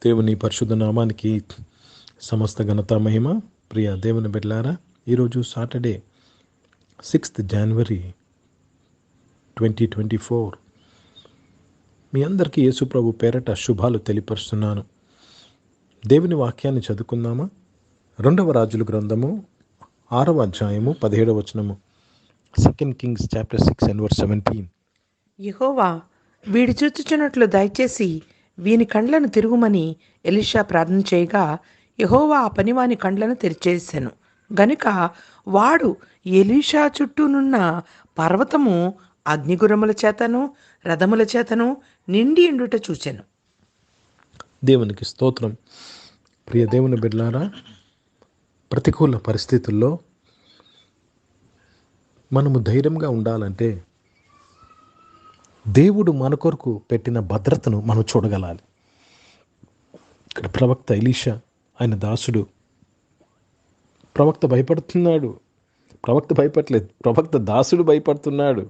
దేవుని పరిశుద్ధ నామానికి సమస్త ఘనత మహిమ. ప్రియ దేవుని బిడ్డలారా, ఈరోజు సాటర్డే 6th January 2024. మీ అందరికీ యేసుప్రభు పేరట శుభాలు తెలియపరుస్తున్నాను. దేవుని వాక్యాన్ని చదువుకుందామా? 2వ రాజుల గ్రంథము 6వ అధ్యాయము 17వ వచనము. 2 Kings chapter 6 and verse 17. యెహోవా వీడి చూచుచున్నట్లు దయచేసి వీని కండ్లను తిరుగుమని ఎలీషా ప్రార్థన చేయగా యెహోవా ఆ పనివాని కండ్లను తెరిచేసెను. గనుక వాడు ఎలీషా చుట్టూనున్న పర్వతము అగ్నిగురముల చేతను రథముల చేతను నిండి ఎండుట చూచెను. దేవునికి స్తోత్రం. ప్రియ దేవుని బిడ్డలారా, ప్రతికూల పరిస్థితుల్లో మనము ధైర్యంగా ఉండాలంటే దేవుడు మన కొరకు పెట్టిన భద్రతను మనం చూడగలాలి. ఇక్కడ ప్రవక్త ఎలీషా, ఆయన దాసుడు, ప్రవక్త భయపడుతున్నాడు. ప్రవక్త భయపడలేదు, ప్రవక్త దాసుడు భయపడుతున్నాడు.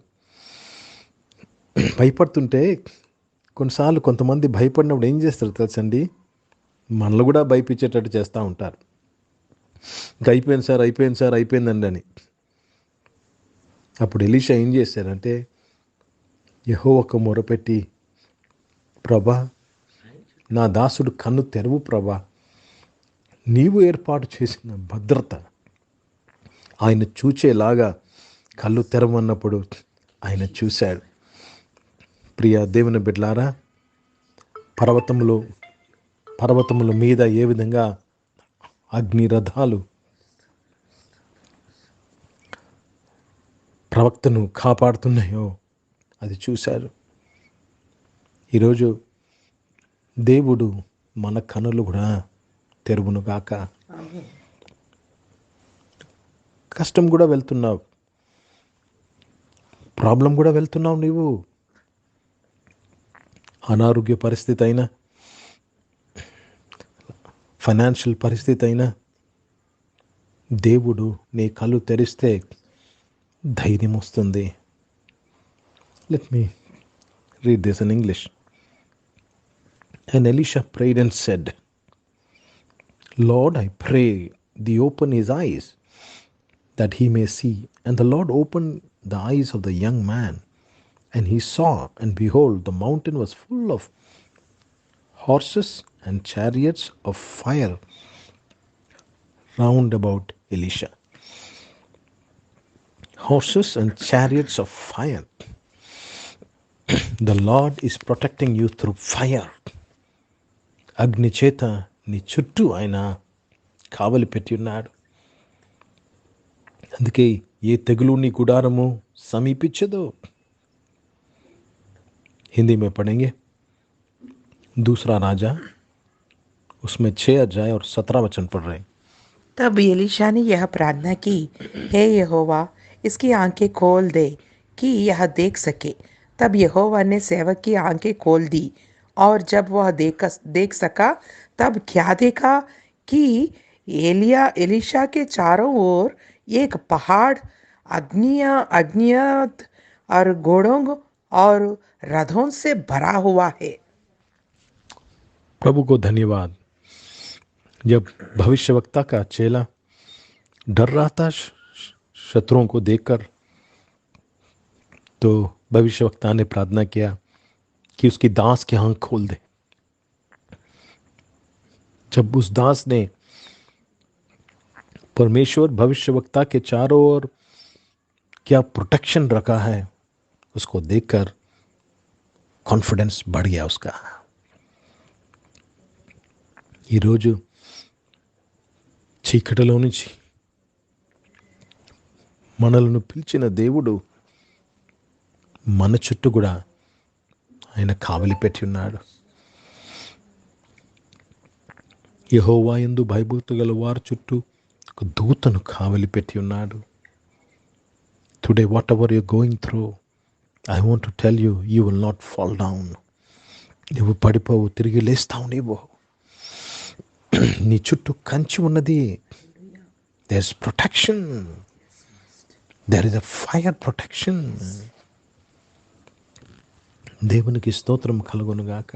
భయపడుతుంటే కొన్నిసార్లు కొంతమంది భయపడినప్పుడు ఏం చేస్తారు తెలుసండి? మనల్ని కూడా భయపించేటట్టు చేస్తూ ఉంటారు. ఇంకా అయిపోయింది సార్ అయిపోయిందండి అని. అప్పుడు ఎలీషా ఏం చేశారంటే, యెహోవాకు మొరపెట్టి, ప్రభా, నా దాసుడు కన్ను తెరువు ప్రభా, నీవు ఏర్పాటు చేసిన భద్రత ఆయన చూచేలాగా కళ్ళు తెరవన్నప్పుడు ఆయన చూశాడు. ప్రియ దేవుని బిడ్డలారా, పర్వతముల మీద ఏ విధంగా అగ్ని రథాలు ప్రవక్తను కాపాడుతున్నాయో అది చూశారు. ఈరోజు దేవుడు మన కనులు కూడా తెరువును గాక. కష్టం కూడా వెళ్తున్నావు, ప్రాబ్లం కూడా వెళ్తున్నావు, నీవు అనారోగ్య పరిస్థితి అయినా, ఫైనాన్షియల్ పరిస్థితి అయినా, దేవుడు నీ కళ్ళు తెరిస్తే ధైర్యం వస్తుంది. Let me read this in English. And Elisha prayed and said, Lord, I pray thee open his eyes, that he may see. And the Lord opened the eyes of the young man, and he saw, and behold, the mountain was full of horses and chariots of fire round about Elisha. Horses and chariots of fire. The Lord is protecting you through fire. అగ్ని చేత నీ చుట్టూ ఆయన కావలి పెట్టి ఉన్నాడు. అందుకే ఏ తెగులు నీ గుడారము సమీపించదో. हिंदी में पढ़ेंगे. 2 राजा उसमें 6 अध्याय और 17 वचन पढ़ रहे हैं. तब एलीशा ने यह प्रार्थना की, हे यहोवा, इसकी आंखें खोल दे कि यह देख सके. तब यहोवा ने सेवक की आंखें खोल दी, और जब वह देख सका, तब क्या देखा कि एलीशा के चारों ओर एक पहाड़ अग्नियत और घोड़ों और रथों से भरा हुआ है. प्रभु को धन्यवाद. जब भविष्यवक्ता का चेला डर रहा था शत्रुओं को देखकर, तो भविष्यवक्ता ने प्रार्थना किया कि उसकी दास की आंख खोल दे. जब उस दास ने परमेश्वर भविष्यवक्ता के चारों ओर क्या प्रोटेक्शन रखा है उसको देखकर कॉन्फिडेंस बढ़ गया उसका. ఈరోజు చీకటిలో నుంచి మనలను పిలిచిన దేవుడు మన చుట్టూ కూడా ఆయన కావలి పెట్టి ఉన్నాడు. యెహోవా యందు భయభక్తి గల వారి చుట్టూ ఒక దూతను కావలి పెట్టి ఉన్నాడు. Today whatever you going through, I want to tell you, you will not fall down. నువ్వు పడిపోవు, తిరిగి లేస్తావు. నీవు నీ చుట్టూ కంచి ఉన్నది. There is protection, there is a fire protection. దేవునికి స్తోత్రం కలుగునుగాక.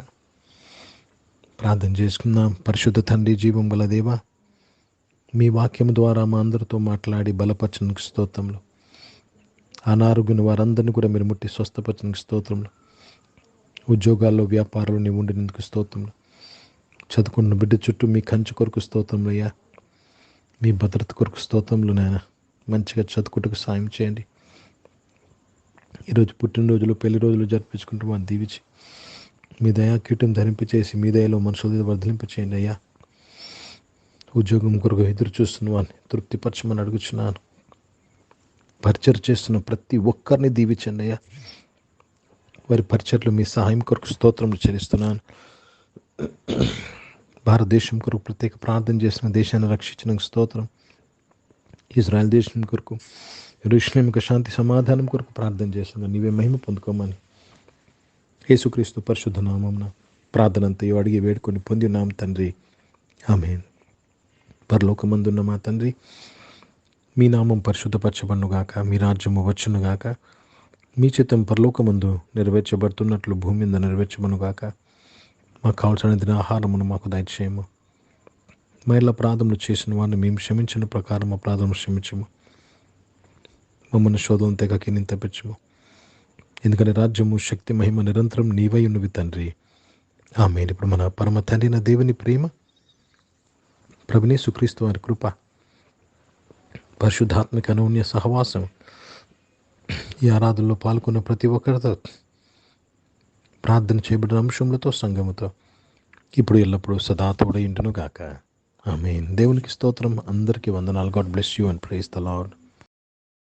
ప్రార్థన చేసుకుందాం. పరిశుద్ధ తండ్రి, జీవం గల దేవా, మీ వాక్యం ద్వారా మా అందరితో మాట్లాడి బలపరచడానికి స్తోత్రంలో, అనారోగ్యం వారందరినీ కూడా మీరు ముట్టి స్వస్థపరచడానికి స్తోత్రంలో, ఉద్యోగాల్లో వ్యాపారాలు నీవు ఉండినందుకు స్తోత్రంలో, చదువుకున్న బిడ్డ చుట్టూ మీ కంచు కొరకు స్తోత్రంలో అయ్యా, మీ భద్రత కొరకు స్తోత్రంలో నాయన, మంచిగా చదువుకుంటకు సాయం చేయండి. ఈరోజు పుట్టినరోజులు, పెళ్లి రోజులు జరిపించుకుంటూ వారిని దీవించి మీ దయా కీటం ధరింపచేసి మీ దయలో మనుషుల వర్ధలింపచేయండి అయ్యా. ఉద్యోగం కొరకు ఎదురు చూస్తున్న వారిని తృప్తిపరచమని అడుగుచున్నాను. పరిచయం చేస్తున్న ప్రతి ఒక్కరిని దీవించండి అయ్యా. వారి పరిచర్లు మీ సహాయం కొరకు స్తోత్రం చెల్లిస్తున్నాను. భారతదేశం కొరకు ప్రత్యేక ప్రార్థన చేసిన, దేశాన్ని రక్షించిన స్తోత్రం. ఇజ్రాయెల్ దేశం కొరకు, యెరూషలేము యొక్క శాంతి సమాధానం కొరకు ప్రార్థన చేస్తున్నాను. నీవే మహిమ పొందుకోమని యేసుక్రీస్తు పరిశుద్ధ నామమున ప్రార్థన అంతయు అడిగి వేడుకొని పొంది ఉన్నాం తండ్రి, ఆమేన్. పరలోకమందున్న మా తండ్రి, మీ నామం పరిశుద్ధపరచబడునుగాక, మీ రాజ్యము వచ్చునుగాక, మీ చిత్తం పరలోకమందు నెరవేర్చబడుతున్నట్లు భూమి మీద నెరవేర్చబడునుగాక. మాకు కావాల్సిన దిన ఆహారమును మాకు దయచేయము. మా ఇళ్ళ అపరాధములు చేసిన వారిని మేము క్షమించిన ప్రకారం అపరాధములు క్షమించము. మమ్మల్ని శోధన తెగకి నింతపెచ్చము. ఎందుకంటే రాజ్యము, శక్తి, మహిమ నిరంతరం నీవై ఉన్నవి తండ్రి, ఆమేన్. ఇప్పుడు మన పరమ తండ్రి అయిన దేవుని ప్రేమ, ప్రభువైన యేసుక్రీస్తు వారి కృప, పరిశుద్ధాత్మిక అనూన్య సహవాసం ఈ ఆరాధనలో పాల్గొన్న ప్రతి ఒక్కరితో, ప్రార్థన చేయబడిన అంశములతో, సంఘముతో ఇప్పుడు ఎల్లప్పుడూ సదా తోడై ఉండును గాక, ఆమేన్. దేవునికి స్తోత్రం. అందరికీ వందనాలు. God bless you and praise the lord.